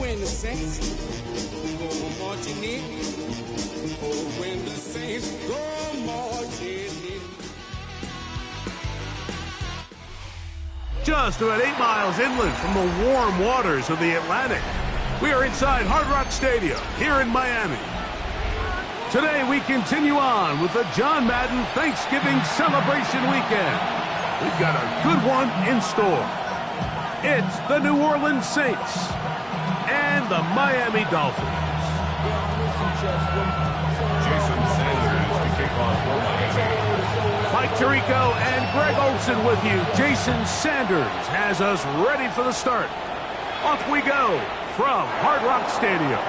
when the Saints go marching in. Oh, when the Saints go marching in. Just about 8 miles inland from the warm waters of the Atlantic, we are inside Hard Rock Stadium here in Miami. Today we continue on with the John Madden Thanksgiving celebration weekend. We've got a good one in store. It's the New Orleans Saints and the Miami Dolphins. Jason Sanders to kick off for Miami. Mike Tirico and Greg Olson with you. Jason Sanders has us ready for the start. Off we go from Hard Rock Stadium.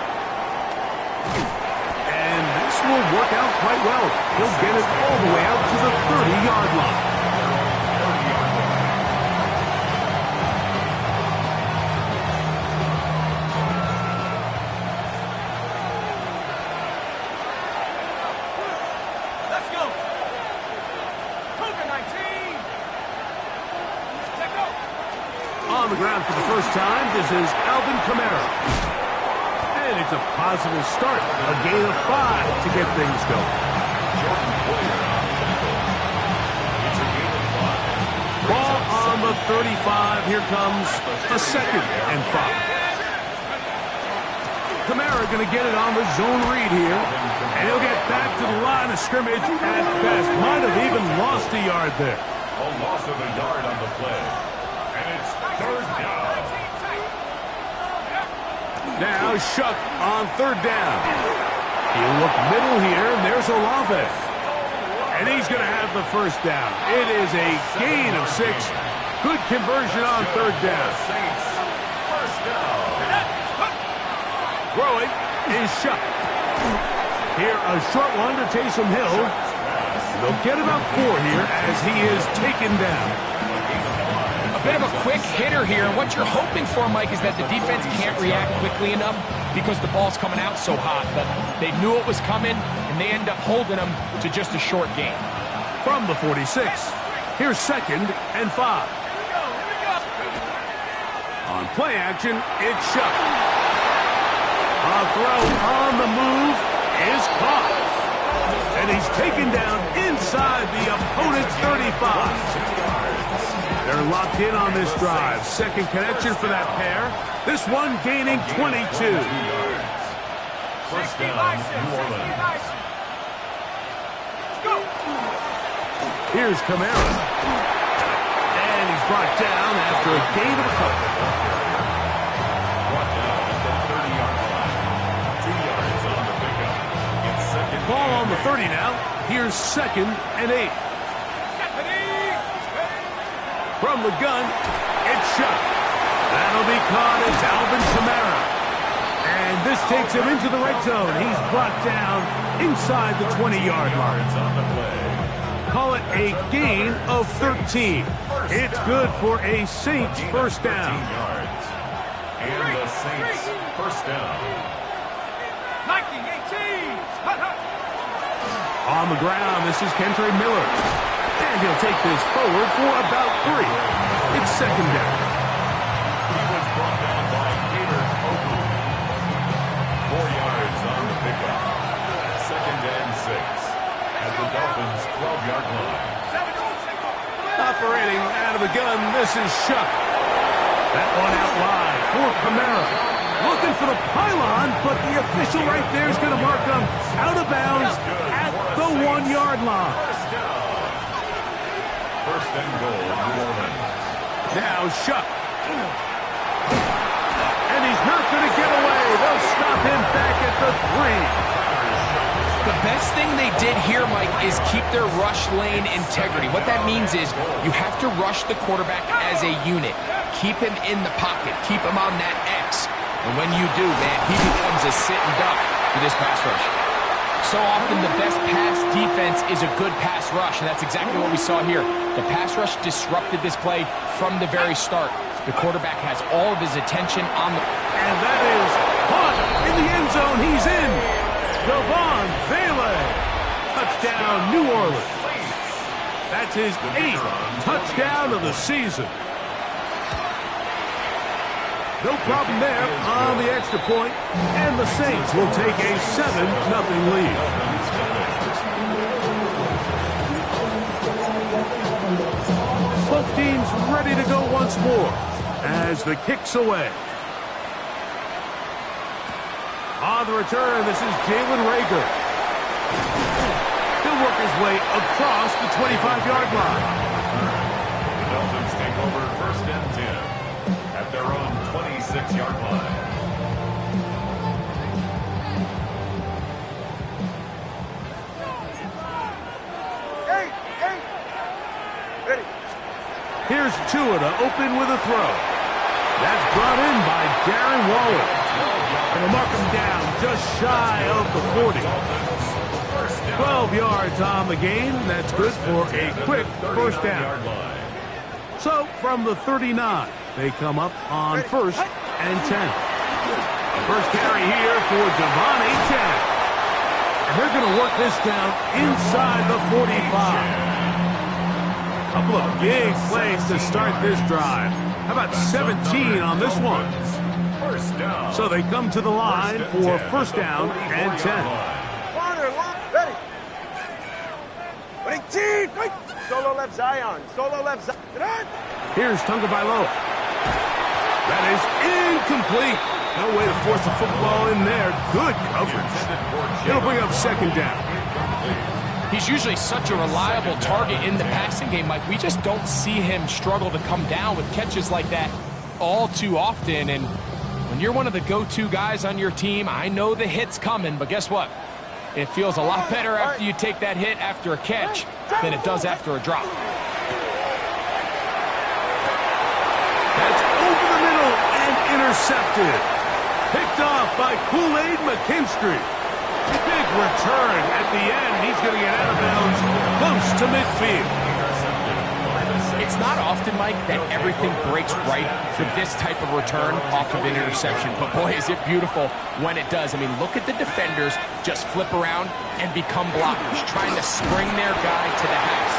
And this will work out quite well. He'll get it all the way out to the 30-yard line. On the ground for the first time, this is Alvin Kamara. And it's a positive start. A gain of 5 to get things going. Ball on the 35. Here comes a 2nd and 5. Kamara going to get it on the zone read here. And he'll get back to the line of scrimmage at best. Might have even lost a yard there. A loss of a yard on the play. And it's 3rd down. Now Shuck on 3rd down. He'll look middle here, and there's Olave. And he's going to have the 1st down. It is a gain of 6. Good conversion on 3rd down. First down. Throwing is Shuck. Here, a short one to Taysom Hill. They'll get about 4 here as he is taken down. Bit of a quick hitter here. What you're hoping for, Mike, is that the defense can't react quickly enough because the ball's coming out so hot. But they knew it was coming, and they end up holding them to just a short gain. From the 46, here's 2nd and 5. On play action, it's Shuck. A throw on the move is caught. And he's taken down inside the opponent's 35. They're locked in on this drive. 2nd connection for that pair. This one gaining 22. First down, New Orleans. Here's Kamara. And he's brought down after a gain of a couple. Brought down at the 30-yard line. 2 yards on the pickup. It's 2nd. Ball on the 30 now. Here's 2nd and 8. From the gun, it's Shuck. That'll be caught as Alvin Kamara. And this takes him into the red zone. He's brought down inside the 20-yard line. Call it a gain of 13. It's good for a Saints 1st down. And the Saints 1st down. 19-18. On the ground, this is Kentre Miller. And he'll take this forward for about 3. It's 2nd down. He was brought down by Peter Oku. 4 yards on the pickup. 2nd and 6. At the Dolphins' 12-yard line. Operating out of the gun, this is Shuck. That one out wide for Kamara. Looking for the pylon, but the official right there is going to mark him out of bounds at the 1-yard line. 1st and goal, New Orleans. Now Shuck. And he's not going to get away. They'll stop him back at the 3. The best thing they did here, Mike, is keep their rush lane integrity. What that means is you have to rush the quarterback as a unit. Keep him in the pocket. Keep him on that X. And when you do, man, he becomes a sitting duck for this pass rush. So often the best pass defense is a good pass rush, and that's exactly what we saw here. The pass rush disrupted this play from the very start. The quarterback has all of his attention on the... And that is caught in the end zone. He's in. Devon Vele. Touchdown, New Orleans. That's his 8th touchdown of the season. No problem there on the extra point, and the Saints will take a 7-0 lead. Both teams ready to go once more as the kick's away. On the return, this is Jalen Rager. He'll work his way across the 25-yard line. The Dolphins take over 1st and 10 at their own 26-yard line. Here's Tua to open with a throw. That's brought in by Darren Waller. And they'll mark him down just shy of the 40. 12 yards on the gain. That's good for a quick first down. So from the 39, they come up on 1st and 10. First carry here for Devon Achane. And they're going to work this down inside the 45. Couple of big plays to start this drive. How about 17 on this one? So they come to the line for 1st down and 10. Solo left Zion. Solo left Zion. Here's Tagovailoa. That is incomplete. No way to force the football in there. Good coverage. It'll bring up 2nd down. He's usually such a reliable target in the passing game, Mike. We just don't see him struggle to come down with catches like that all too often. And when you're one of the go-to guys on your team, I know the hit's coming, but guess what? It feels a lot better after you take that hit after a catch than it does after a drop. That's over the middle and intercepted. Picked off by Kool-Aid McKinstry. Big return at the end. He's going to get out of bounds close to midfield. It's not often, Mike, that everything breaks right for this type of return off of an interception. But boy, is it beautiful when it does. I mean, look at the defenders just flip around and become blockers, trying to spring their guy to the house.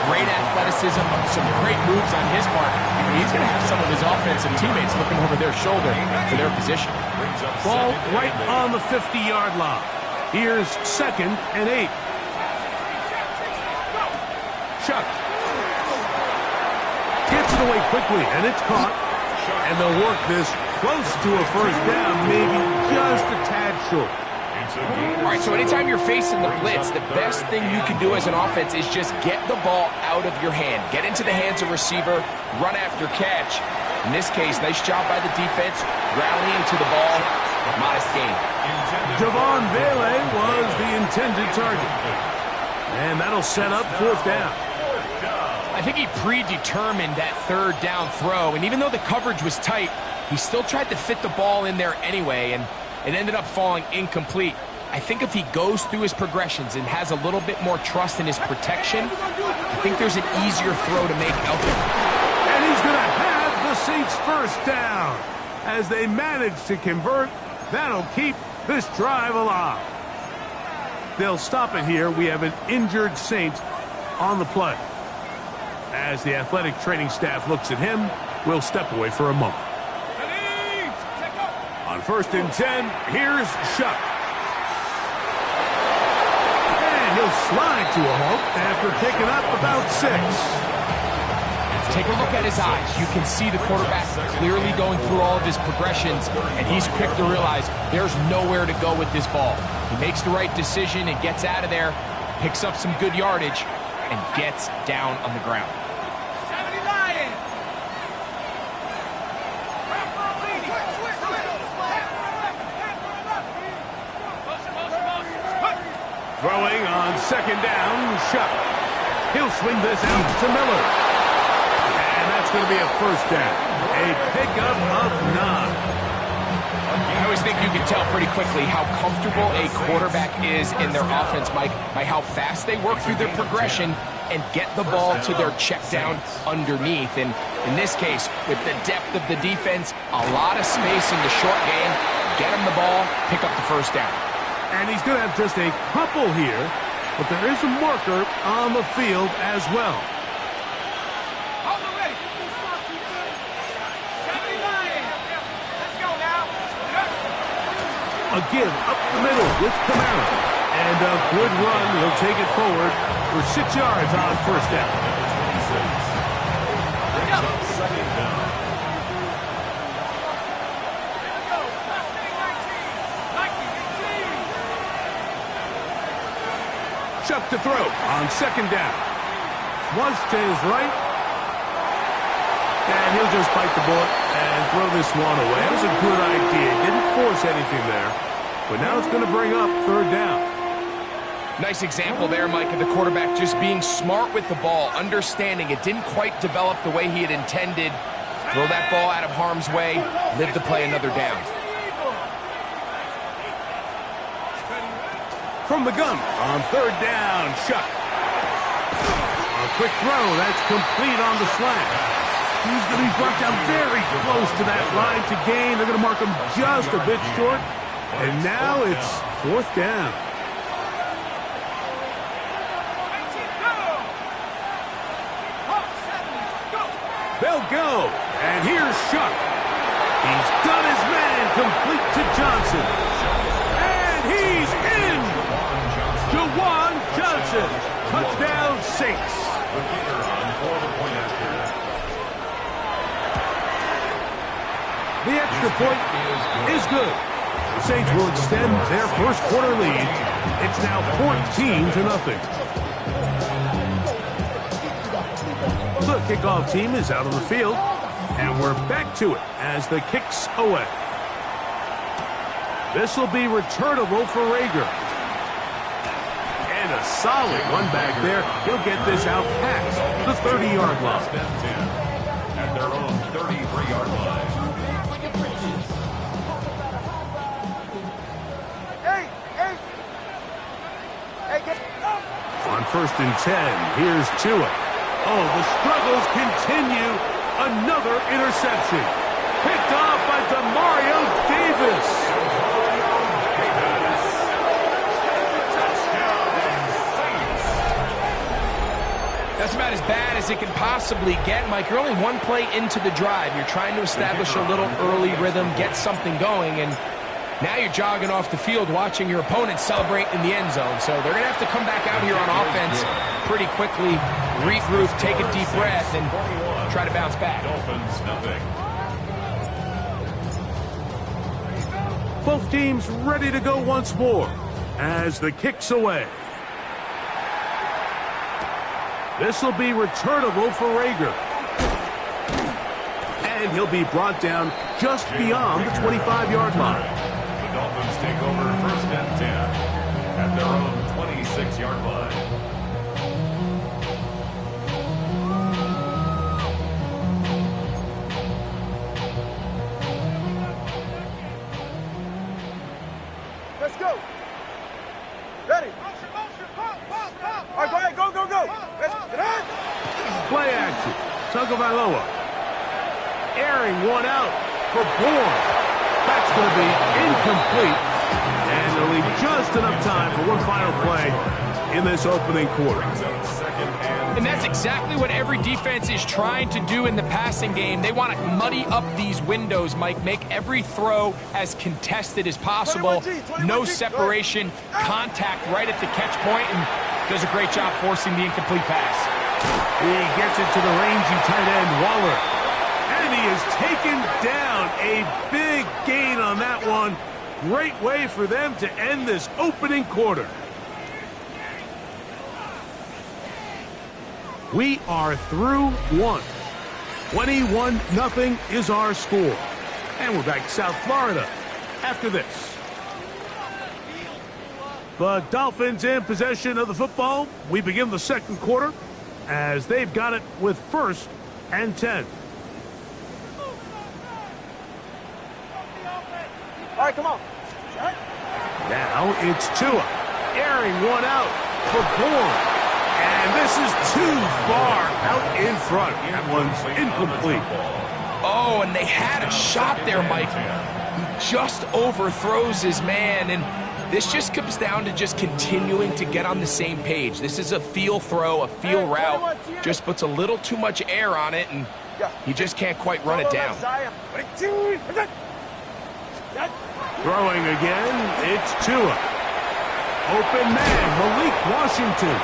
Great athleticism, some great moves on his part. He's going to have some of his offensive teammates looking over their shoulder for their position. Ball right on the 50-yard line. Here's 2nd and 8. Chuck gets it away quickly, and it's caught. And they'll work this close to a 1st down, maybe just a tad short. All right, so anytime you're facing the blitz, the best thing you can do as an offense is just get the ball out of your hand. Get into the hands of receiver, run after catch. In this case, nice job by the defense, rallying to the ball. Modest gain. Javon Vele was the intended target. And that'll set up 4th down. I think he predetermined that 3rd down throw, and even though the coverage was tight, he still tried to fit the ball in there anyway, and it ended up falling incomplete. I think if he goes through his progressions and has a little bit more trust in his protection, I think there's an easier throw to make out there. And he's going to have the Saints' 1st down. As they manage to convert, that'll keep this drive alive. They'll stop it here. We have an injured Saint on the play. As the athletic training staff looks at him, we'll step away for a moment. On 1st and 10, here's Shuck. And he'll slide to a halt after picking up about 6. Take a look at his eyes. You can see the quarterback clearly going through all of his progressions, and he's quick to realize there's nowhere to go with this ball. He makes the right decision and gets out of there, picks up some good yardage, and gets down on the ground. Throwing on 2nd down, Shuck. He'll swing this out to Miller. And that's going to be a 1st down. A pickup of 9. I always think you can tell pretty quickly how comfortable a quarterback is in their offense, Mike, by how fast they work through their progression and get the ball to their check down underneath. And in this case, with the depth of the defense, a lot of space in the short game, get him the ball, pick up the 1st down. And he's going to have just a couple here, but there is a marker on the field as well. A give up the middle with Camara. And a good run. He'll take it forward for 6 yards on first down. Second down. Chuck to throw on second down. Flush to his right. And he'll just bite the bullet and throw this one away. That was a good idea. Didn't force anything there. But now it's going to bring up third down. Nice example there, Mike, of the quarterback just being smart with the ball, understanding it didn't quite develop the way he had intended. Throw that ball out of harm's way, live to play another down. From the gun on third down, Chuck. A quick throw, that's complete on the slant. He's going to be brought down very close to that line to gain. They're going to mark him just a bit short. And now it's fourth down. They'll go. And here's Chuck. He's got his man complete to Johnson. And he's in. Jawan Johnson. Touchdown, Saints. The extra point is good. The Saints will extend their first quarter lead. It's now 14-0. The kickoff team is out on the field, and we're back to it as the kick's away. This will be returnable for Rager. And a solid one back there. He'll get this out past the 30-yard line. At their own 33-yard line. On first and 10, here's Tua. Oh, the struggles continue. Another interception. Picked off by Demario Davis. That's about as bad as it can possibly get, Mike. You're only one play into the drive. You're trying to establish a little early rhythm, get something going, and now you're jogging off the field watching your opponent celebrate in the end zone. So they're going to have to come back out here on offense pretty quickly, regroup, take a deep breath, and try to bounce back. Dolphins, nothing. Both teams ready to go once more as the kick's away. This will be returnable for Rager. And he'll be brought down just beyond the 25-yard line. The Dolphins take over first and 10 at their own 26-yard line. Let's go. Ready. All right, go ahead. Go, go, go. Play action. Tagovailoa. Airing one out for Bourne. That's going to be incomplete. And they'll leave just enough time for one final play in this opening quarter. And that's exactly what every defense is trying to do in the passing game. They want to muddy up these windows, Mike, make every throw as contested as possible. No separation, contact right at the catch point, and does a great job forcing the incomplete pass. He gets it to the rangy tight end, Waller. And he is taken down. A big gain on that one. Great way for them to end this opening quarter. We are through one. 21-0 is our score. And we're back to South Florida after this. The Dolphins in possession of the football. We begin the second quarter as they've got it with first and 10. All right, come on. Now it's Tua. Airing one out for Bourne. And this is too far out in front. That one's incomplete. Oh, and they had a shot there, Mike. He just overthrows his man, and this just comes down to just continuing to get on the same page. This is a feel throw, a feel route. Just puts a little too much air on it, and he just can't quite run it down. Throwing again, it's Tua. Open man, Malik Washington.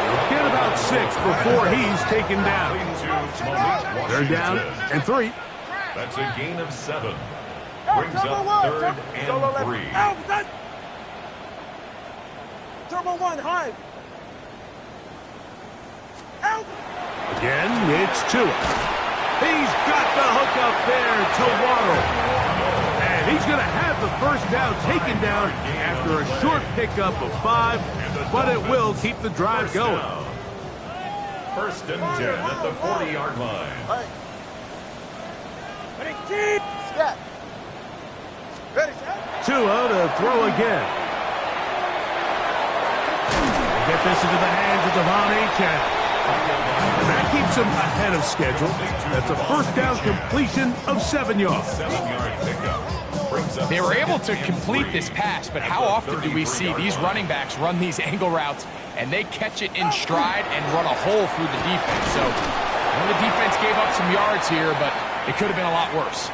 He'll get about 6 before he's taken down. They're down and 3. That's a gain of 7. Brings up 3rd and 3. Turbo 1, high. Out. Again, it's Tua. He's got the hook up there to Waddle. And he's going to have the first down taken down after a short pickup of 5, but it will keep the drive going. First and 10 at the 40-yard line. Ready, keep. Step. Ready, set. Tua to throw again. Get this into the hands of Devon Achane. And that keeps him ahead of schedule. That's a first down completion of 7 yards. 7-yard pickup. They were able to complete this pass, but how often do we see these running backs run these angle routes and they catch it in stride and run a hole through the defense? So the defense gave up some yards here, but it could have been a lot worse.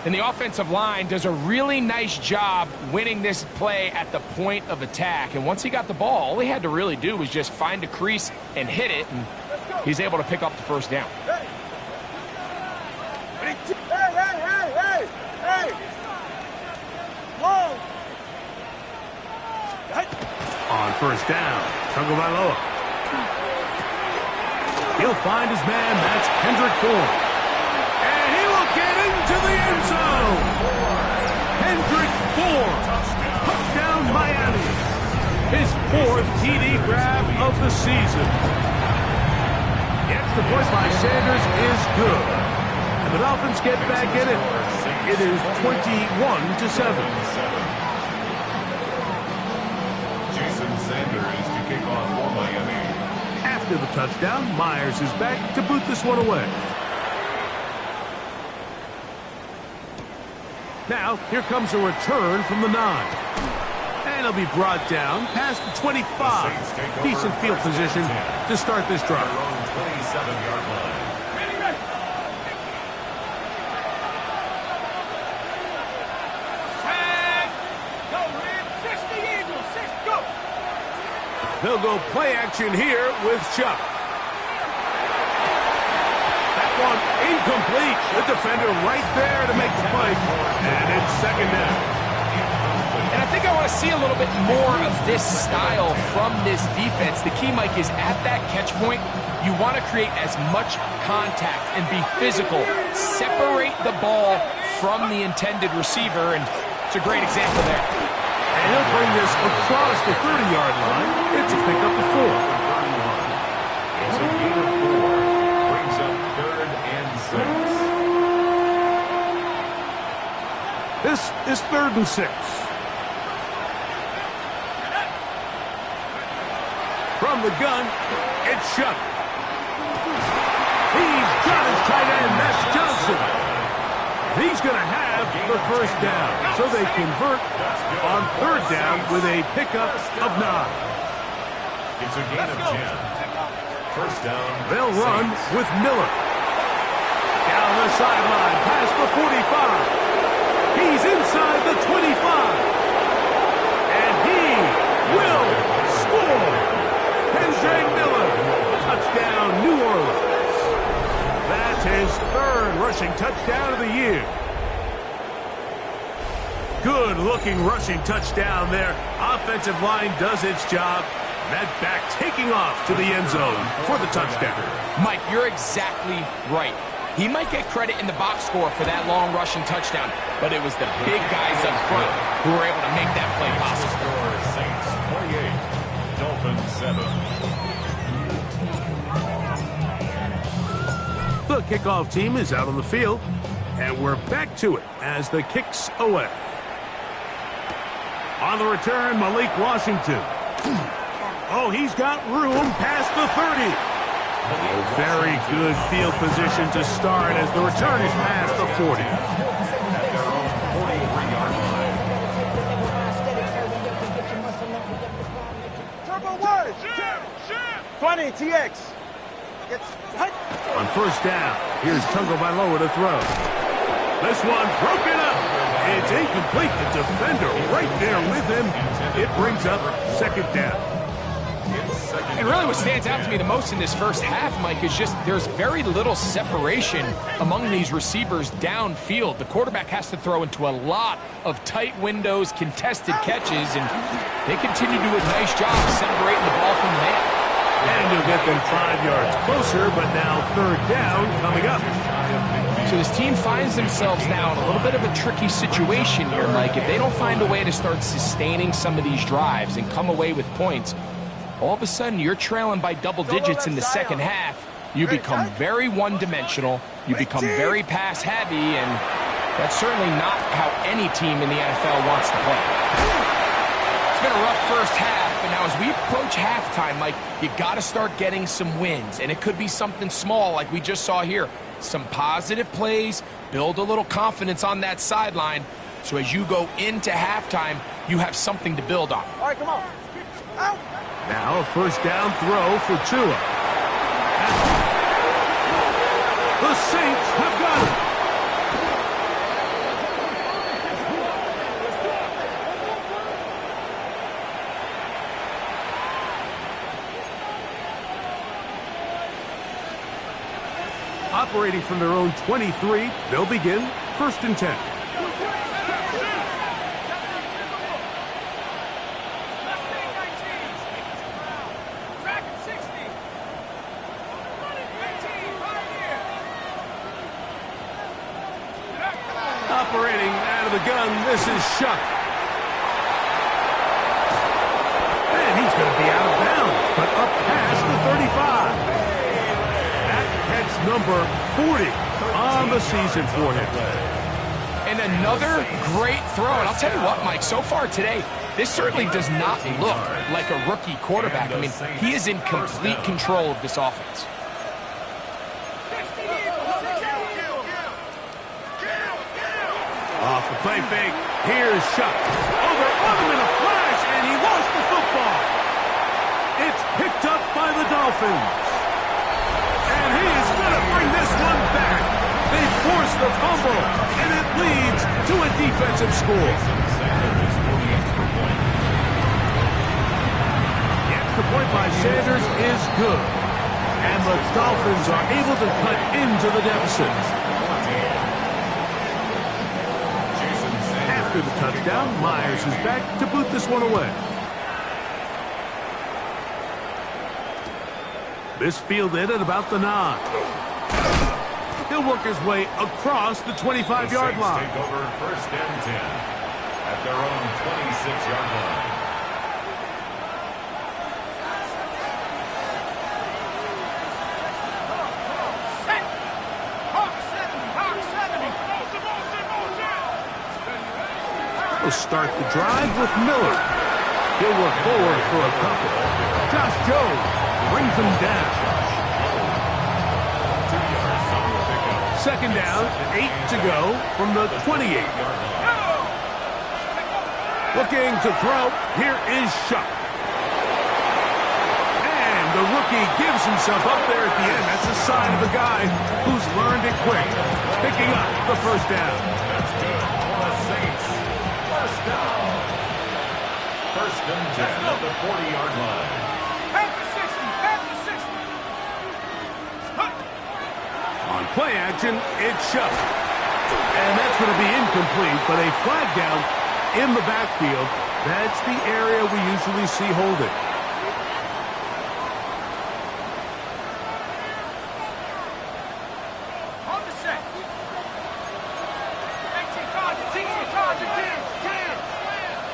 And the offensive line does a really nice job winning this play at the point of attack. And once he got the ball, all he had to really do was just find a crease and hit it, and he's able to pick up the first down. Hey. Long. On first down, Tagovailoa. He'll find his man, that's Kendrick Bourne. And he will get into the end zone. Kendrick Bourne, touchdown Miami. His 4th TD grab of the season. The extra point by Sanders is good. And the Dolphins get back in it. It is 21-7. Jason Sanders to kick off for Miami. After the touchdown, Myers is back to boot this one away. Now, here comes a return from the 9. And he'll be brought down past the 25. Decent field position to start this drive. 27-yard line. They'll go play action here with Chuck. That one incomplete. The defender right there to make the play. And it's second down. And I think I want to see a little bit more of this style from this defense. The key, Mike, is at that catch point, you want to create as much contact and be physical. Separate the ball from the intended receiver, and it's a great example there. And he'll bring this across the 30-yard line. It's a pickup of 4. It's a gain of 4. Brings up 3rd and 6. This is 3rd and 6. From the gun, it's Chuck. He's got his tight end, that's Johnson. He's going to have the first down, so they convert on 3rd down with a pickup of 9. It's a gain of 10. First down. They'll run with Miller. Down the sideline, past the 45. He's inside the 25. And he will score. Kendrick Miller, touchdown New Orleans. That's his 3rd rushing touchdown of the year. Good-looking rushing touchdown there. Offensive line does its job. That back taking off to the end zone for the touchdown. Mike, you're exactly right. He might get credit in the box score for that long rushing touchdown, but it was the big guys up front who were able to make that play possible. Saints 28, Dolphins 7. The kickoff team is out on the field, and we're back to it as the kick's away. On the return, Malik Washington. Oh, he's got room past the 30. Very good field position to start as the return is past the 40. At their own 43-yard line. Turbo 1. 20, TX. On first down, here's Tagovailoa to throw. This one broken up, It's incomplete. The defender right there with him. It brings up second down. And really what stands out to me the most in this first half, Mike, is just there's very little separation among these receivers downfield. The quarterback has to throw into a lot of tight windows, contested catches, and they continue to do a nice job separating the ball from the man. And you'll get them 5 yards closer, but now third down coming up. So this team finds themselves now in a little bit of a tricky situation here, Mike. If they don't find a way to start sustaining some of these drives and come away with points, all of a sudden you're trailing by double digits in the second half. You become very one-dimensional. You become very pass-heavy, and that's certainly not how any team in the NFL wants to play. It's been a rough first half, but now as we approach halftime, Mike, you got to start getting some wins, and it could be something small like we just saw here. Some positive plays, build a little confidence on that sideline, so as you go into halftime, you have something to build on. All right, come on. Out. Now a first down throw for Tua. The Saints have got it. Operating from their own 23, they'll begin first and 10. Operating out of the gun, this is Shuck. And he's going to be out of bounds, but up past the 35. That catch number 40 on the season for him. And another great throw. And I'll tell you what, Mike, so far today, this certainly does not look like a rookie quarterback. I mean, he is in complete control of this offense. Off the play fake, here's Shuck. Over him in a flash, and he lost the football. It's picked up by the Dolphins. And he is going to bring this one back. They force the fumble, and it leads to a defensive score. The extra point by Sanders is good. And the Dolphins are able to cut into the deficit. After the touchdown, Myers is back to boot this one away. This fielded at about the 9. He'll work his way across the 25-yard line. Take over first and 10 at their own 26-yard line. He'll start the drive with Miller. He'll work forward for a couple. Josh Jones brings him down. Second down, 8 to go from the 28. Looking to throw. Here is Shuck. And the rookie gives himself up there at the end. That's a sign of a guy who's learned it quick. Picking up the first down. That's good for the Saints. First down. First and 10 at the 40-yard line. Back to 60. Back to 60. On play action, it's Shuck. And that's going to be incomplete, but a flag down in the backfield. That's the area we usually see holding. On the set.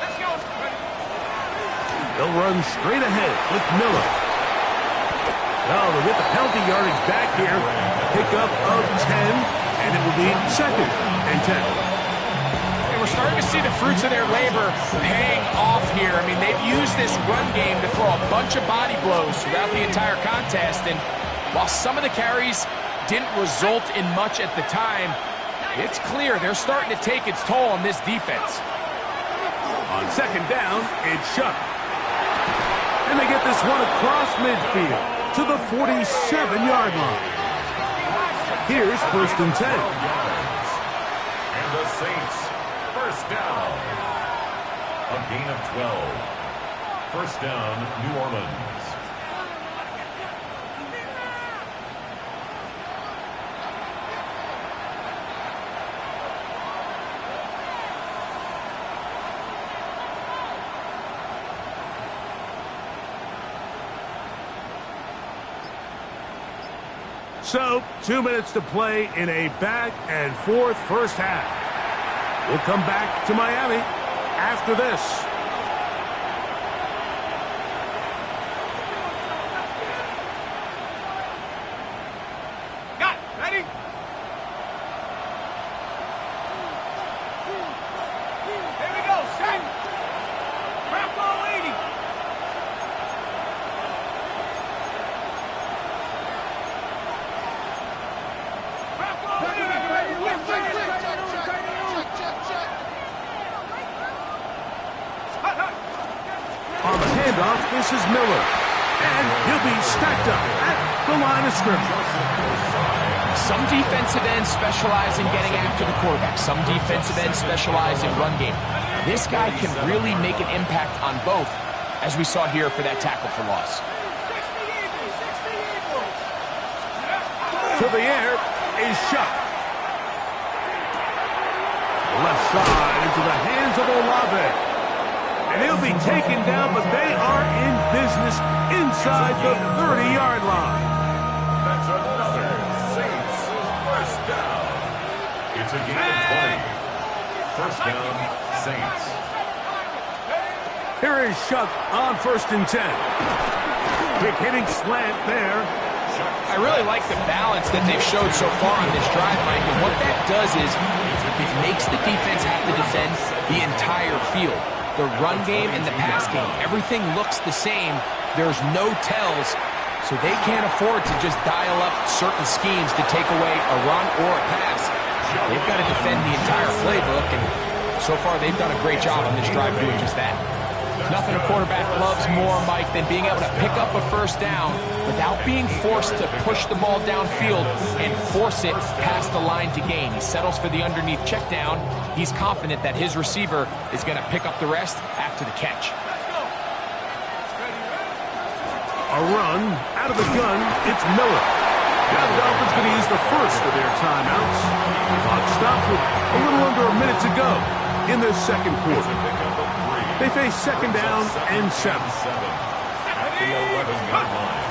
Let's go. They'll run straight ahead with Miller. Oh, they'll get the penalty yardage back here. Pickup of 10, and it will be second and 10. And we're starting to see the fruits of their labor paying off here. I mean, they've used this run game to throw a bunch of body blows throughout the entire contest. And while some of the carries didn't result in much at the time, it's clear they're starting to take its toll on this defense. On second down, it's Shuck. And they get this one across midfield to the 47-yard line. Here's first and 10. And the Saints First down. A gain of 12. First down, New Orleans. So, 2 minutes to play in a back-and-forth first half. We'll come back to Miami after this. Got it. Ready? Here we go. Set. Wrap all 80. On the handoff, this is Miller. And he'll be stacked up at the line of scrimmage. Some defensive ends specialize in getting after the quarterback. Some defensive ends specialize in run game. This guy can really make an impact on both, as we saw here for that tackle for loss. To the air is shot. Left side into the hands of Olave. And he'll be taken down, but they are in business inside the 30-yard line. That's another Saints first down. It's a gain of 20. First down, Saints. Here is Shuck on 1st and 10. Quick hitting slant there. I really like the balance that they've showed so far on this drive, Mike. And what that does is it makes the defense have to defend the entire field. The run game and the pass game, everything looks the same. There's no tells, so they can't afford to just dial up certain schemes to take away a run or a pass. They've got to defend the entire playbook, and so far they've done a great job on this drive doing just that. Nothing a quarterback loves more, Mike, than being able to pick up a first down without being forced to push the ball downfield and force it past the line to gain. He settles for the underneath check down. He's confident that his receiver is going to pick up the rest after the catch. A run out of the gun. It's Miller. Now the Dolphins going to use the first of their timeouts. Clock stops with a little under a minute to go in this second quarter. They face second down and 7. At the 11-yard line.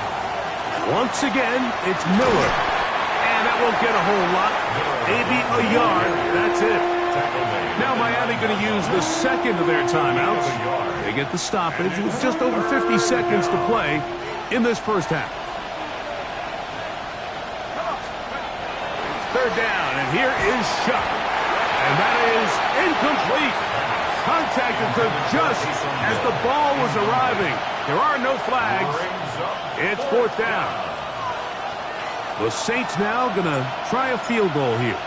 Once again, it's Miller. And that won't get a whole lot. Maybe a yard. That's it. Now Miami going to use the second of their timeouts. They get the stoppage with just over 50 seconds to play in this first half. Third down, and here is Shuck. And that is incomplete. Contact occurred just as the ball was arriving. There are no flags. It's 4th down. The Saints now going to try a field goal here.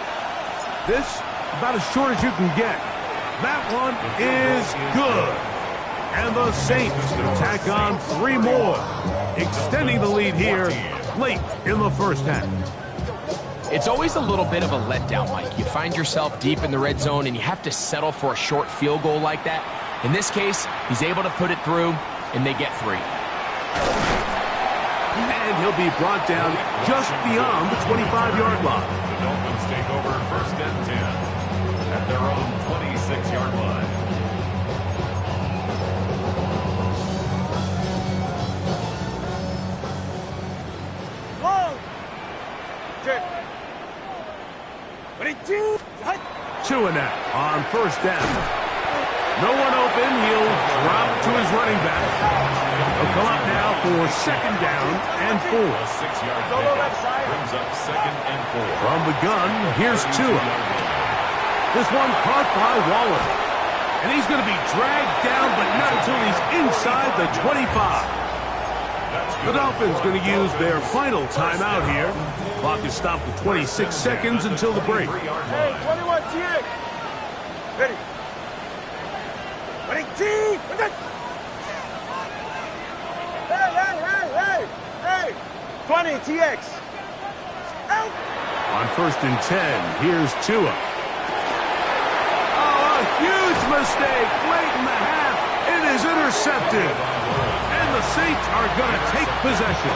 This about as short as you can get. That one is good. And the Saints tack on 3 more, extending the lead here late in the first half. It's always a little bit of a letdown, Mike. You find yourself deep in the red zone and you have to settle for a short field goal like that. In this case, he's able to put it through, and they get 3. And he'll be brought down just beyond the 25-yard line. The Dolphins take over 1st and 10 at their own 26-yard line. Two and out on 1st down. No one open. He'll drop to his running back. He'll come up now for 2nd down and 4. 6-yard pickup brings up 2nd and 4. From the gun, here's Tua. This one caught by Waller. And he's going to be dragged down, but not until he's inside the 25. The Dolphins going to use their final timeout here. Clock is stopped with 26 seconds until the break. Hey, 21 TX. Ready. 20 T. Hey. 20 TX. Out. On 1st and 10, here's Tua. Oh, mistake late in the half. It is intercepted. And the Saints are going to take possession.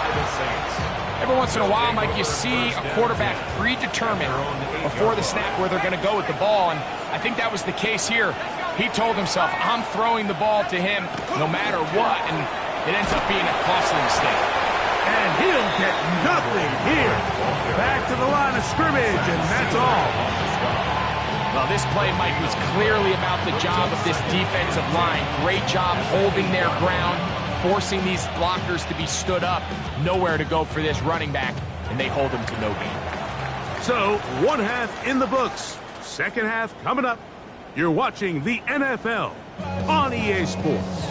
Every once in a while, Mike, you see a quarterback predetermined before the snap where they're going to go with the ball, and I think that was the case here. He told himself, I'm throwing the ball to him no matter what, and it ends up being a costly mistake. And he'll get nothing here. Back to the line of scrimmage, and that's all. Well, this play, Mike, was clearly about the job of this defensive line. Great job holding their ground, forcing these blockers to be stood up. Nowhere to go for this running back, and they hold him to no gain. So, one half in the books. Second half coming up. You're watching the NFL on EA Sports.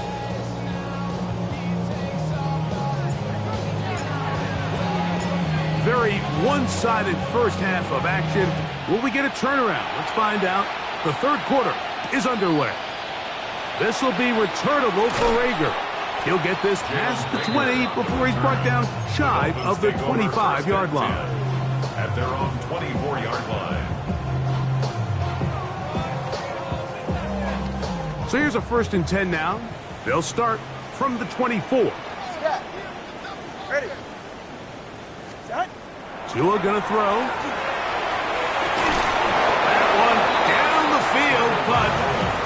Very one-sided first half of action. Will we get a turnaround? Let's find out. The third quarter is underway. This will be returnable for Rager. He'll get this past the 20 before he's brought down shy of the 25-yard line. At their own 24-yard line. So here's a 1st and 10 now. They'll start from the 24. Ready. Set. Tua gonna throw. That one down the field, but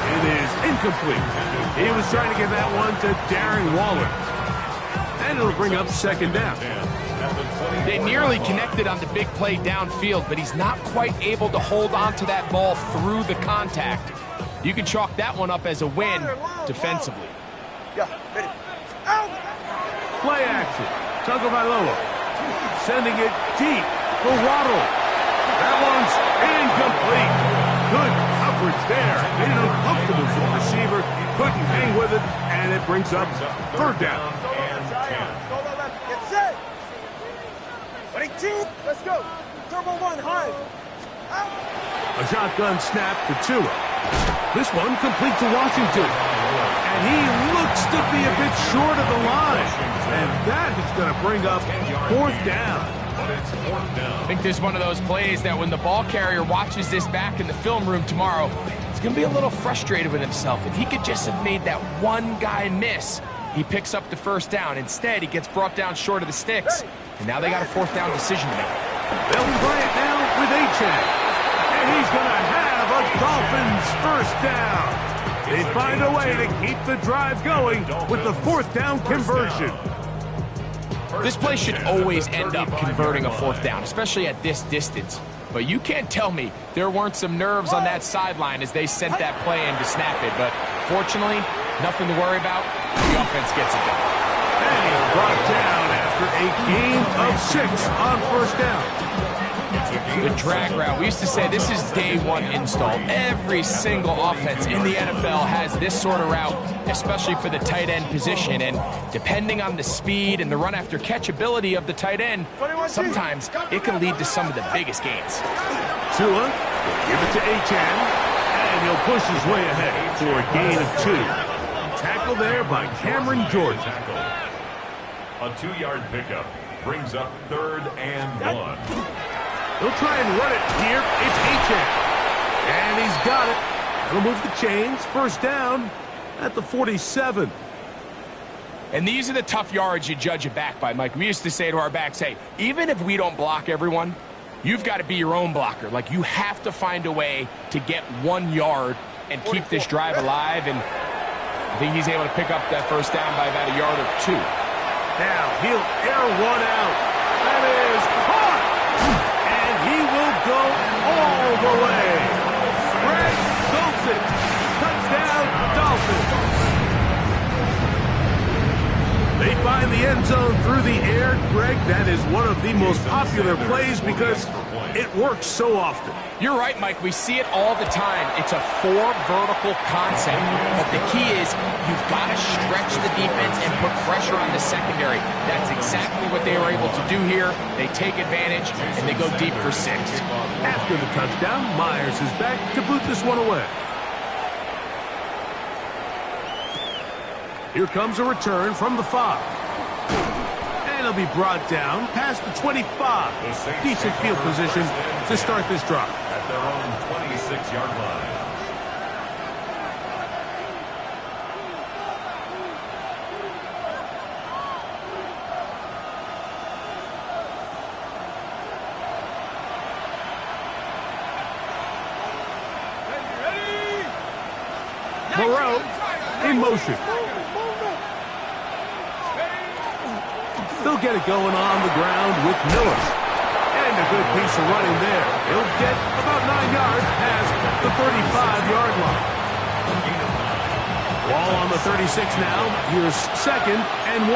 it is incomplete. He was trying to get that one to Darren Waller. And it'll bring up 2nd down. They nearly connected on the big play downfield, but he's not quite able to hold on to that ball through the contact. You can chalk that one up as a win defensively. Yeah, ready. Out. Play action. Tagovailoa sending it deep for Waddle. That one's incomplete. Good coverage there. Made it uncomfortable for the receiver. Couldn't hang with it, and it brings up 3rd down. Solo left. Get set. 22. Let's go. Turbo 1 high. Out. A shotgun snap for Tua. This one complete to Washington. And he looks to be a bit short of the line. And that is going to bring up 4th down. I think this is one of those plays that when the ball carrier watches this back in the film room tomorrow, he's going to be a little frustrated with himself. If he could just have made that one guy miss, he picks up the 1st down. Instead, he gets brought down short of the sticks. And now they got a 4th down decision to make. They'll play it now with Achane. And he's going to have a Dolphins 1st down. They find a way to keep the drive going with the 4th down conversion. This play should always end up converting a 4th down, especially at this distance. But you can't tell me there weren't some nerves on that sideline as they sent that play in to snap it. But fortunately, nothing to worry about. The offense gets it done. And he's brought down after a gain of 6 on 1st down. The drag route. We used to say this is day one install. Every single offense in the NFL has this sort of route, especially for the tight end position. And depending on the speed and the run after catch ability of the tight end, sometimes it can lead to some of the biggest gains. Tua, give it to Achane, and he'll push his way ahead for a gain of 2. Tackle there by Cameron Jordan. A 2-yard pickup brings up 3rd and 1. He'll try and run it here. It's Achane. And he's got it. He'll move the chains. 1st down at the 47. And these are the tough yards you judge a back by, Mike. We used to say to our backs, hey, even if we don't block everyone, you've got to be your own blocker. Like, you have to find a way to get 1 yard and keep this drive alive. And I think he's able to pick up that 1st down by about a yard or 2. Now he'll air one out. That is caught. And he will go all the way. Greg Dulcich. Touchdown, Dolphins. They find the end zone through the air. Greg, that is one of the most popular plays because it works so often. You're right, Mike. We see it all the time. It's a 4 vertical concept. But the key is you've got to stretch the defense and put pressure on the secondary. That's exactly what they were able to do here. They take advantage, and they go deep for 6. After the touchdown, Myers is back to boot this one away. Here comes a return from the 5. And he'll be brought down past the 25. Decent field position to start this drive. At their own 26-yard line. Thoreau in motion. They'll get it going on the ground with Miller. And a good piece of running there. He'll get about 9 yards past the 35-yard line. Ball on the 36 now. Here's 2nd and 1.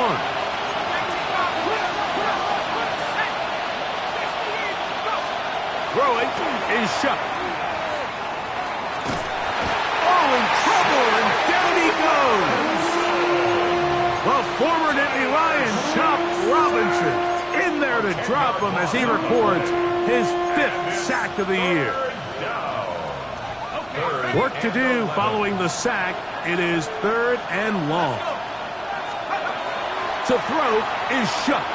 Throwing is shut. Oh, in trouble, and down he goes. The former Nittany Lion, Chop Robinson, in there to drop him as he records his 5th sack of the year. Work to do following the sack. It is 3rd and long. To throw is shut.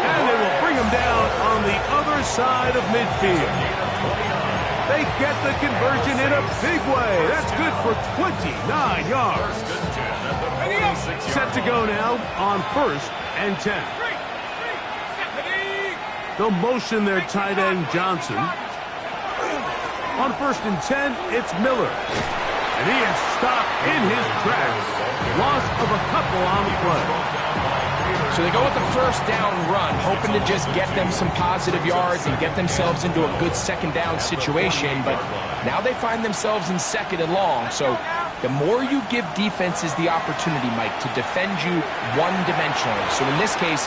And they will bring him down on the other side of midfield. They get the conversion in a big way. That's good for 29 yards. Set to go now on 1st and 10. They'll motion their tight end Johnson. On 1st and 10, it's Miller. And he is stopped in his tracks. Loss of a couple on the play. So they go with the 1st down run, hoping to just get them some positive yards and get themselves into a good 2nd down situation. But now they find themselves in 2nd and long. So the more you give defenses the opportunity, Mike, to defend you one-dimensionally. So in this case,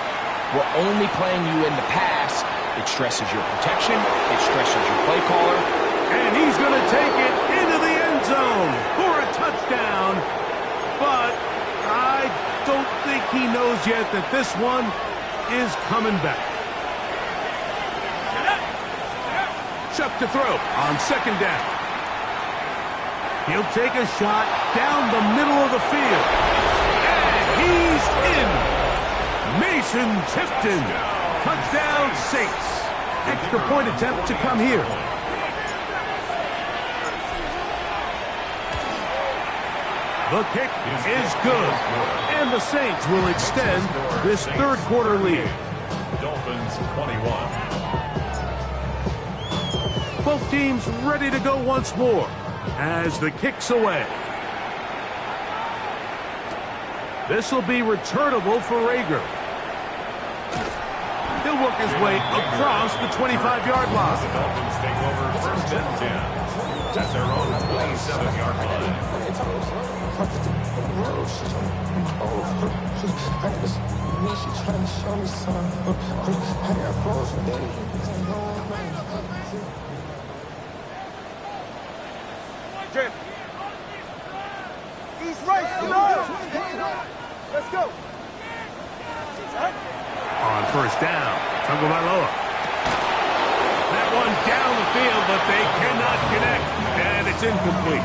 we're only playing you in the pass. It stresses your protection. It stresses your play caller. And he's going to take it into the end zone for a touchdown. But I don't think he knows yet that this one is coming back. Chuck to throw on 2nd down. He'll take a shot down the middle of the field. And he's in. Mason Tipton. Touchdown Saints. Extra point attempt to come here. The kick is good. And the Saints will extend this 3rd quarter lead. Dolphins 21. Both teams ready to go once more as the kick's away. This will be returnable for Rager. He'll work his way across the 25-yard line. The Dolphins take over 1st and 10. At their own 27-yard line. He's right. Let's go. On 1st down, Tagovailoa. That one down the field, but they cannot connect, and it's incomplete.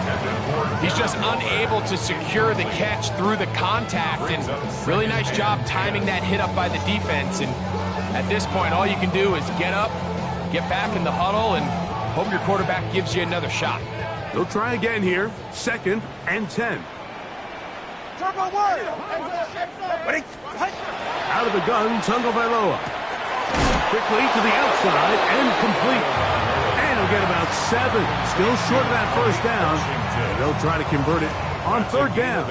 He's just unable to secure the catch through the contact, and really nice job timing that hit up by the defense. And at this point, all you can do is get up, get back in the huddle, and hope your quarterback gives you another shot. They'll try again here, 2nd and 10. Out of the gun, Tagovailoa. Quickly to the outside and complete. And he'll get about 7. Still short of that 1st down. And they'll try to convert it on 3rd down.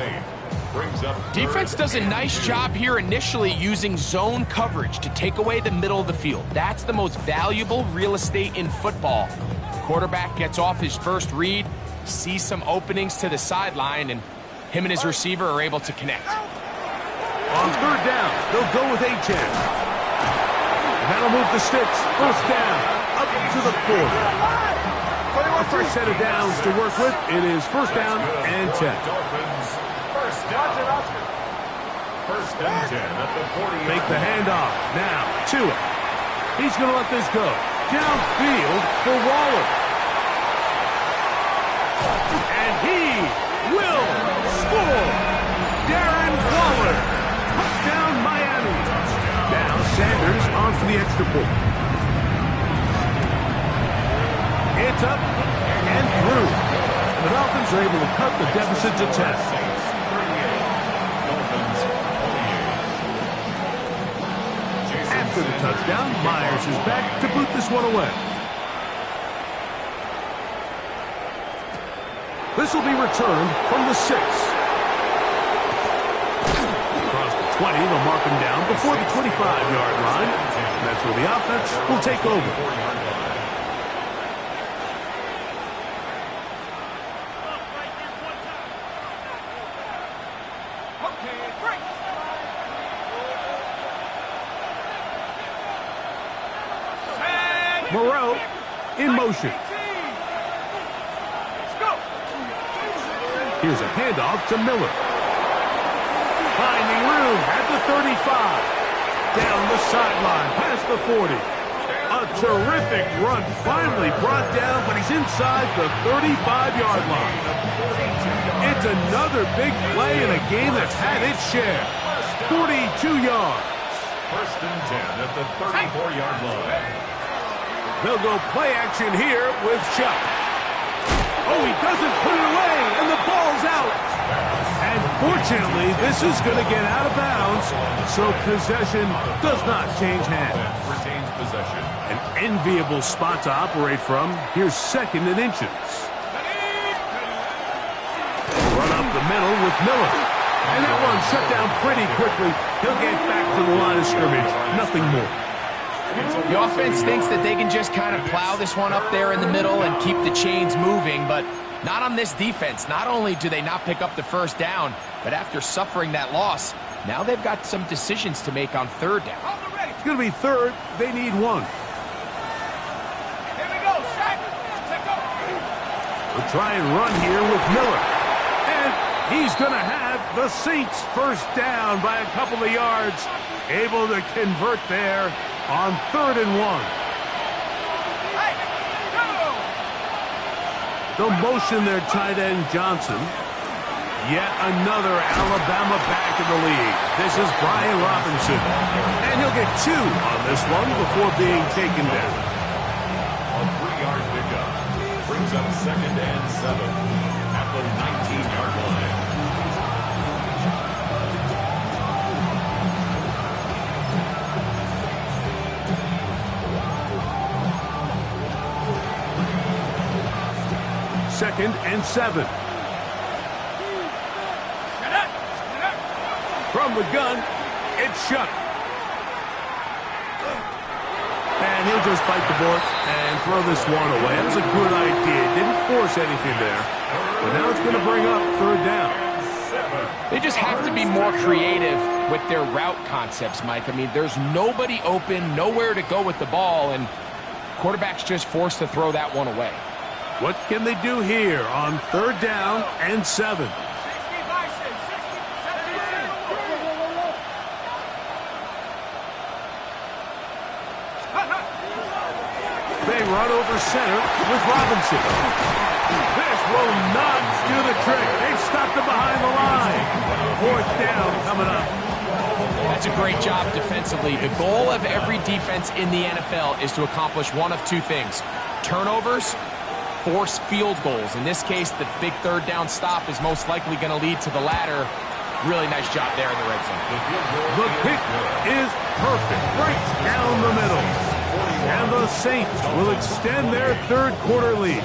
Defense does a nice job here initially using zone coverage to take away the middle of the field. That's the most valuable real estate in football. Quarterback gets off his first read, sees some openings to the sideline, and him and his receiver are able to connect. On 3rd down, they'll go with Achane. And that'll move the sticks. 1st down, up to the 40. A fresh set of downs to work with. It is 1st down and 10. First down. 1st and 10 at the 40. Make the handoff. Now, to it. He's going to let this go. Downfield for Waller. And he will score. Darren Waller. Touchdown, Miami. Now Sanders on for the extra point. It's up and through. And the Dolphins are able to cut the deficit to 10. After the touchdown, Myers is back to boot this one away. This will be returned from the 6. Across the 20, they'll mark him down before the 25-yard line. And that's where the offense will take over. Moreau in motion. Here's a handoff to Miller. Finding room at the 35. Down the sideline, past the 40. A terrific run, finally brought down, but he's inside the 35-yard line. It's another big play in a game that's had its share. 42 yards. First and 10 at the 34-yard line. They'll go play action here with Chuck. Oh, he doesn't put it away, and the ball's out. And fortunately, this is going to get out of bounds, so possession does not change hands. Retains possession. An enviable spot to operate from. Here's 2nd and inches. Run up the middle with Miller. And that one shut down pretty quickly. He'll get back to the line of scrimmage. Nothing more. The offense thinks that they can just kind of plow this one up there in the middle and keep the chains moving, but not on this defense. Not only do they not pick up the first down, but after suffering that loss, now they've got some decisions to make on 3rd down. It's going to be 3rd. They need 1. Here we go, Shaq. Check up. We'll try and run here with Miller. And he's going to have the Saints first down by a couple of yards. Able to convert there on 3rd and 1. Hey, go. They'll motion their tight end Johnson. Yet another Alabama back in the league. This is Brian Robinson. And he'll get 2 on this one before being taken down. A 3-yard pickup brings up 2nd and 7 at the 19-yard line. Second and 7. From the gun, it's Shuck. And he'll just bite the bullet and throw this one away. That was a good idea. Didn't force anything there. But now it's going to bring up 3rd down. They just have to be more creative with their route concepts, Mike. I mean, there's nobody open, nowhere to go with the ball, and quarterback's just forced to throw that one away. What can they do here on 3rd down and 7? They run over center with Robinson. This will not do the trick. They've stopped him behind the line. 4th down coming up. That's a great job defensively. The goal of every defense in the NFL is to accomplish one of 2 things. Turnovers, force field goals. In this case, the big 3rd down stop is most likely going to lead to the latter. Really nice job there in the red zone. The kick is perfect, right down the middle. And the Saints will extend their 3rd quarter lead.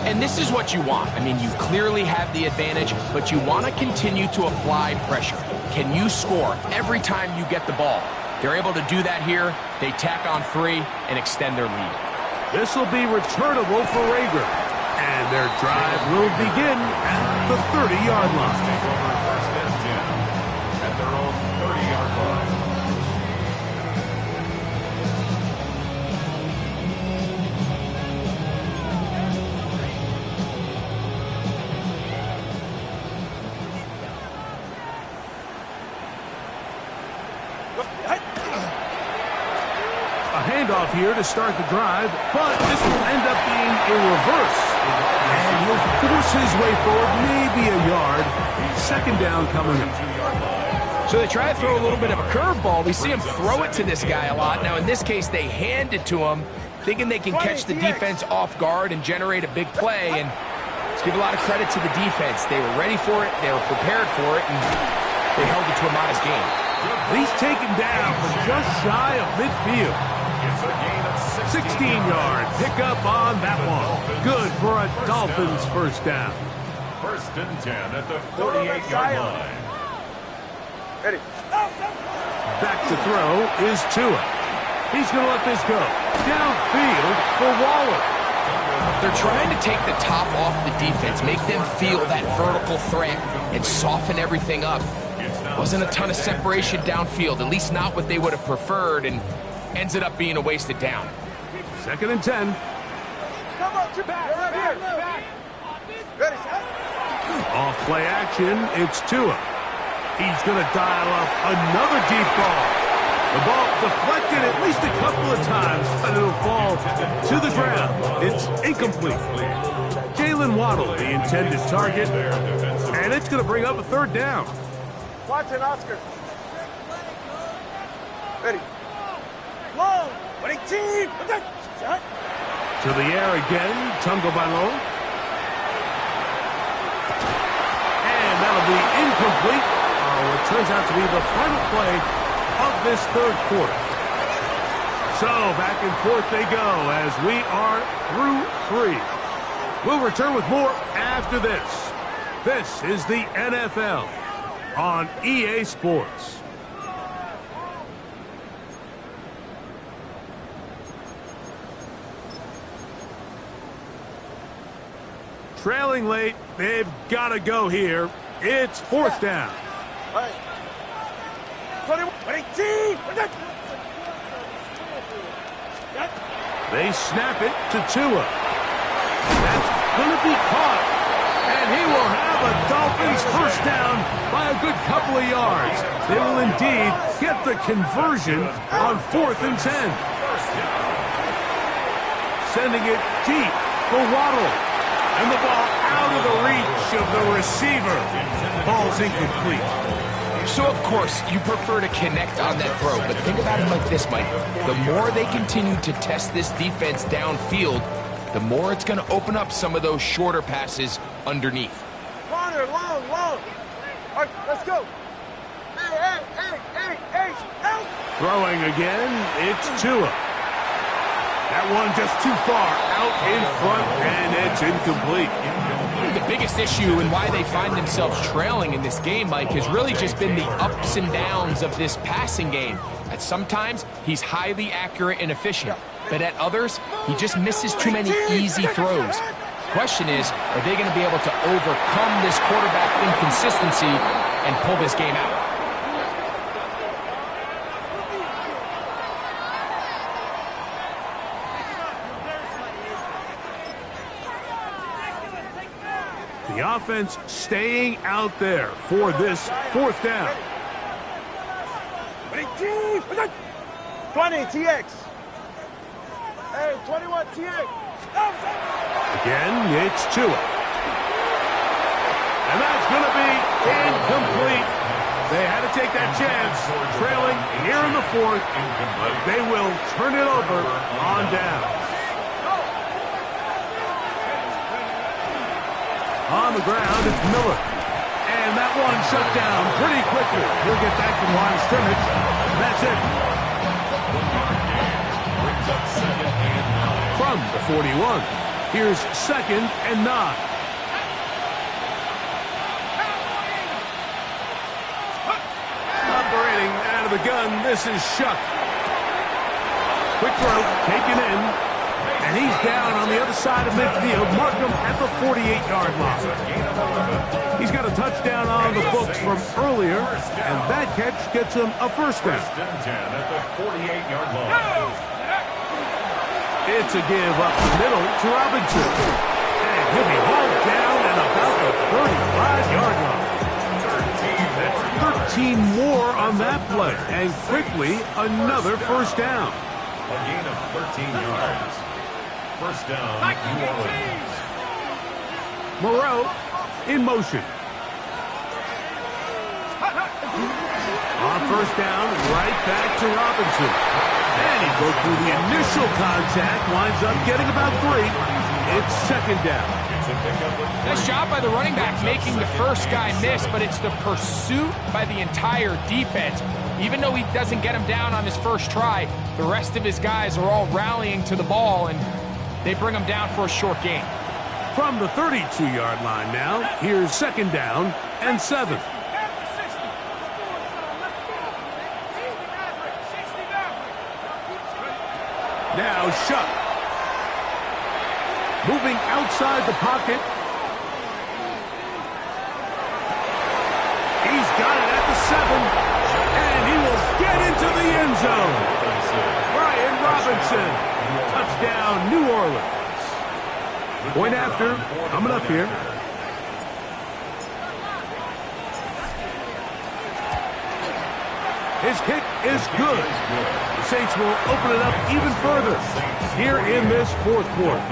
And this is what you want. I mean, you clearly have the advantage, but you want to continue to apply pressure. Can you score every time you get the ball? They're able to do that here. They tack on 3 and extend their lead. This will be returnable for Rager. And their drive will begin at the 30-yard line. Take over 1st and 10 at their own 30-yard line. Handoff here to start the drive, but this will end up being a reverse. And he'll force his way forward, maybe a yard. 2nd down coming up. So they try to throw a little bit of a curveball. We see him throw it to this guy a lot. Now, in this case, they hand it to him, thinking they can catch the defense off guard and generate a big play. And let's give a lot of credit to the defense. They were ready for it, they were prepared for it, and they held it to a modest gain. He's taken down, but just shy of midfield. It's a gain of 6 16-yard pickup on that one. Good for a Dolphins first down. First and 10 at the 48-yard line. Ready. Back to throw is Tua. He's going to let this go. Downfield for Waller. They're trying to take the top off the defense, make them feel that vertical threat, and soften everything up. Wasn't a ton of separation downfield, at least not what they would have preferred, and ends it up being a wasted down. Second and 10. Come on, back here. Ready. Off play action, it's Tua. He's going to dial up another deep ball. The ball deflected at least a couple of times, and it'll fall to the ground. It's incomplete. Jalen Waddle, the intended target, and it's going to bring up a third down. Watson, Oscar. Ready. Long. Ready, team. To the air again, Tungobalo. And that'll be incomplete. Oh, it turns out to be the final play of this third quarter. So back and forth they go as we are through 3. We'll return with more after this. This is the NFL on EA Sports. Trailing late, they've got to go here. It's fourth down. All right. 21, 18. They snap it to Tua. That's going to be caught. And he will have a Dolphins first down by a good couple of yards. They will indeed get the conversion on 4th and 10. Sending it deep for Waddle. And the ball out of the reach of the receiver. Ball's incomplete. So, of course, you prefer to connect on that throw, but think about it like this, Mike. The more they continue to test this defense downfield, the more it's going to open up some of those shorter passes underneath. Longer, long. All right, let's go. Hey, help! Throwing again, it's Tua. That one just too far out in front, and it's incomplete. The biggest issue and why they find themselves trailing in this game, Mike, has really just been the ups and downs of this passing game. At sometimes, he's highly accurate and efficient, but at others, he just misses too many easy throws. Question is, are they going to be able to overcome this quarterback inconsistency and pull this game out? The offense staying out there for this fourth down. 20, TX. Hey, 21, TX. Again, it's Tua. And that's going to be incomplete. They had to take that chance, trailing here in the 4th. But they will turn it over on down. On the ground, it's Miller. And that one shut down pretty quickly. He'll get back to the line of scrimmage. That's it. From the 41, here's 2nd and 9. Operating out of the gun, this is Shuck. Quick throw, taken in. And he's down on the other side of midfield. Mark him at the 48-yard line. He's got a touchdown on the books from earlier, and that catch gets him a first down. First and 10 at the 48-yard line. It's a give up the middle to Robinson. And he'll be hauled down at about the 35-yard line. That's 13 more on that play, and quickly another first down. A gain of 13 yards. First down, New Orleans. Moreau in motion. On first down, right back to Robinson. And he broke through the initial contact, winds up getting about 3. It's second down. Nice job by the running back making the first guy miss, but it's the pursuit by the entire defense. Even though he doesn't get him down on his first try, the rest of his guys are all rallying to the ball, and they bring him down for a short gain. From the 32-yard line now, here's 2nd down and 7. Now Shuck. Moving outside the pocket. He's got it at the 7. And he will get into the end zone. Brian Robinson. Touchdown, New Orleans. Point after. Coming up here. His kick is good. The Saints will open it up even further here in this 4th quarter.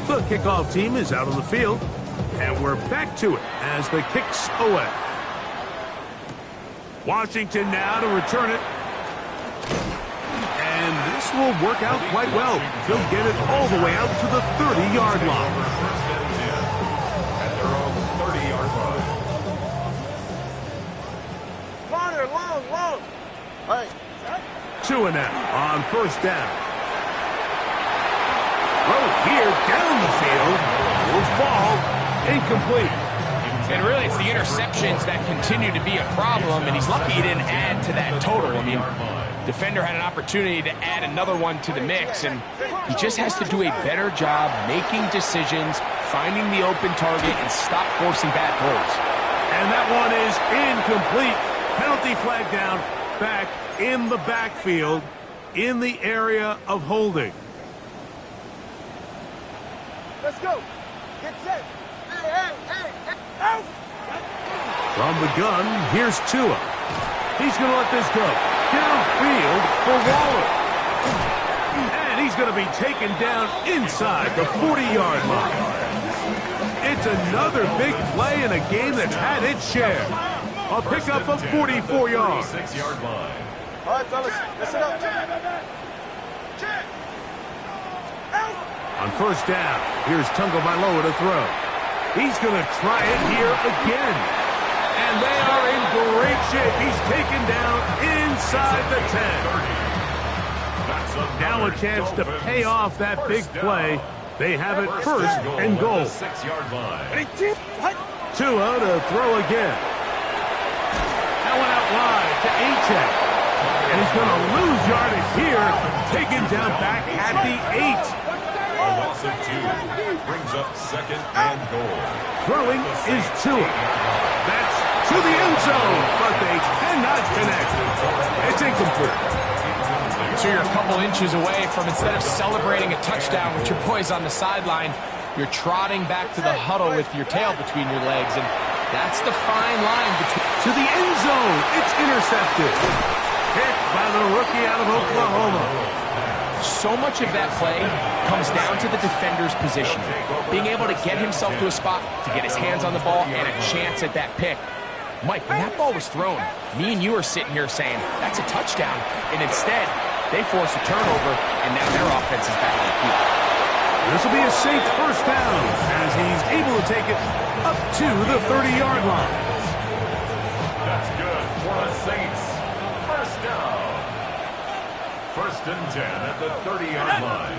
The kickoff team is out on the field. And we're back to it as the kick's away. Washington now to return it. And this will work out quite well. He'll get it all the way out to the 30-yard line. At their own 30-yard line. Corner, long. Hey. 2 now on 1st down. Throw here down the field. Will fall. Incomplete. And really, it's the interceptions that continue to be a problem, and he's lucky he didn't add to that total. I mean, defender had an opportunity to add another one to the mix, and he just has to do a better job making decisions, finding the open target, and stop forcing bad throws. And that one is incomplete. Penalty flag down, back in the backfield, in the area of holding. Let's go. Get set. From the gun, here's Tua. He's going to let this go. Downfield for Waller. And he's going to be taken down inside the 40-yard line. It's another big play in a game that's had its share. A pickup of 44 yards. 6-yard line. All right, fellas, listen up. On 1st down, here's Tagovailoa to throw. He's going to try it here again. And they are in great shape. He's taken down inside the 10. Now a chance to pay off that big play. They have it 1st and goal. 6-yard line. Tua to throw again. That one out wide to Achek. And he's going to lose yardage here. Taken down back at the 8. A loss of 2 brings up 2nd and goal. Throwing is Tua. That's to the end zone, but they cannot connect. It's incomplete. So you're a couple inches away from, instead of celebrating a touchdown with your boys on the sideline, you're trotting back to the huddle with your tail between your legs, and that's the fine line between... To the end zone, it's intercepted. Hit by the rookie out of Oklahoma. So much of that play comes down to the defender's positioning. Being able to get himself to a spot, to get his hands on the ball, and a chance at that pick. Mike, when that ball was thrown, me and you are sitting here saying, that's a touchdown. And instead, they force a turnover, and now their offense is back on the field. This will be a Saints 1st down as he's able to take it up to the 30-yard line. That's good for the Saints. 1st down. 1st and 10 at the 30-yard line.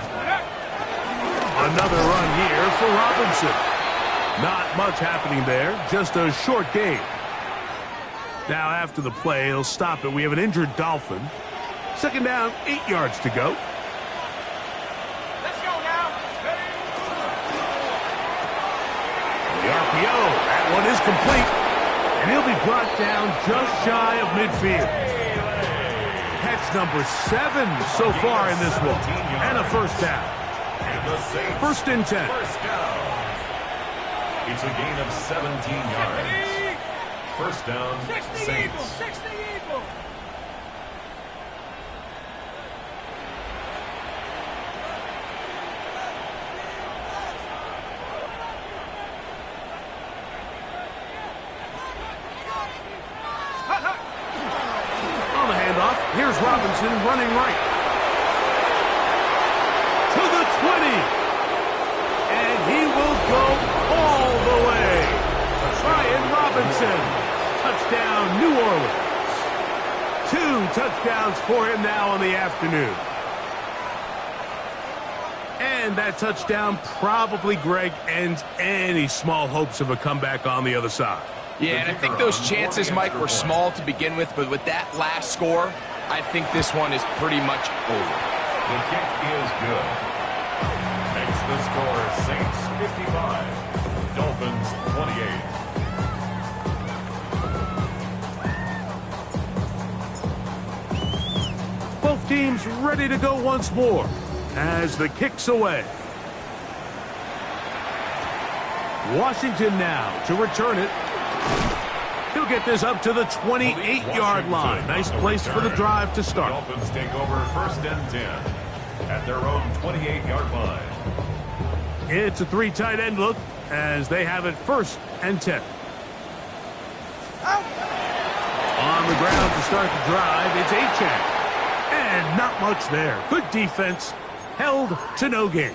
Another run here for Robinson. Not much happening there, just a short gain. Now after the play, he'll stop it. We have an injured Dolphin. 2nd down, 8 yards to go. Let's go now. The RPO, that one is complete. And he'll be brought down just shy of midfield. Catch number 7 so far in this one. And a 1st down. 1st and 10. 1st down. It's a gain of 17 yards. 1st down, Saints. Robinson running right. To the 20. And he will go all the way. Brian Robinson. Touchdown, New Orleans. 2 touchdowns for him now on the afternoon. And that touchdown probably, Greg, ends any small hopes of a comeback on the other side. Yeah, and I think those chances, Mike, were small to begin with, but with that last score, I think this one is pretty much over. The kick is good. Makes the score Saints 55, Dolphins 28. Both teams ready to go once more as the kick's away. Washington now to return it. He'll get this up to the 28-yard line. Nice place for the drive to start. The Dolphins take over first and 10 at their own 28-yard line. It's a 3 tight end look as they have it first and 10. On the ground to start the drive, it's Achane. And not much there. Good defense. Held to no gain.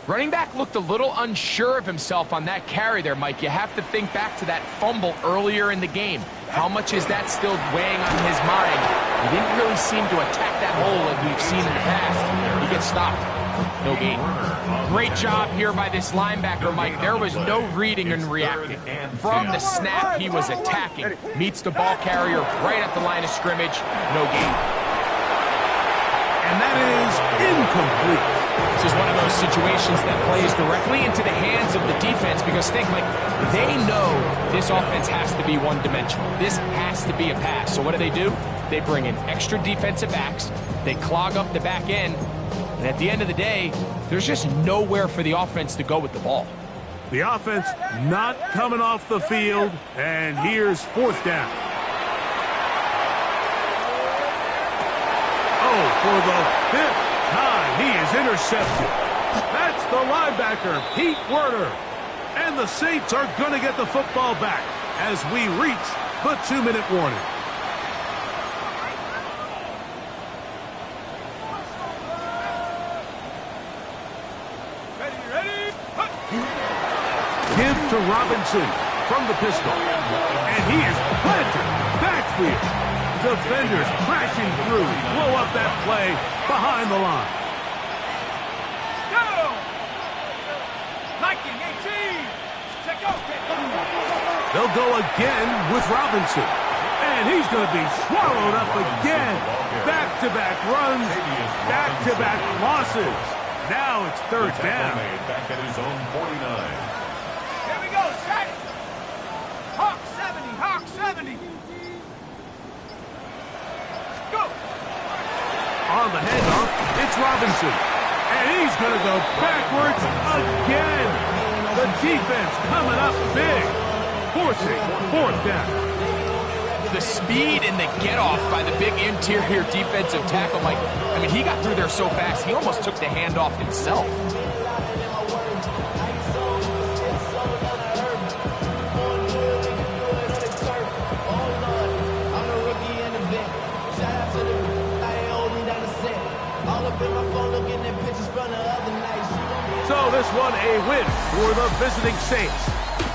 Running back looked a little unsure of himself on that carry there, Mike. You have to think back to that fumble earlier in the game. How much is that still weighing on his mind? He didn't really seem to attack that hole like we've seen in the past. He gets stopped. No gain. Great job here by this linebacker, Mike. There was no reading and reacting. From the snap, he was attacking. Meets the ball carrier right at the line of scrimmage. No gain. And that is incomplete. This is one of those situations that plays directly into the hands of the defense because think, like, they know this offense has to be one-dimensional. This has to be a pass. So what do? They bring in extra defensive backs. They clog up the back end. And at the end of the day, there's just nowhere for the offense to go with the ball. The offense not coming off the field. And here's 4th down. For the 5th time, he is intercepted. That's the linebacker, Pete Werner. And the Saints are going to get the football back as we reach the 2-minute warning. Ready? Give to Robinson from the pistol. And he is planted backfield. Defenders crashing through, blow up that play behind the line. Go! Liking 18. Check out. They'll go again with Robinson. And he's going to be swallowed up again. Back-to-back runs, back-to-back losses. Now it's 3rd down. Back at his own 49. Here we go, set. Hawk 70, Hawk 70. On the handoff, it's Robinson. And he's going to go backwards again. The defense coming up big. Forcing 4th down. The speed and the get-off by the big interior defensive tackle, Mike. I mean, he got through there so fast, he almost took the handoff himself. So this one a win for the visiting Saints.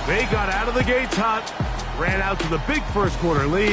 They got out of the gates hot, ran out to the big first quarter lead.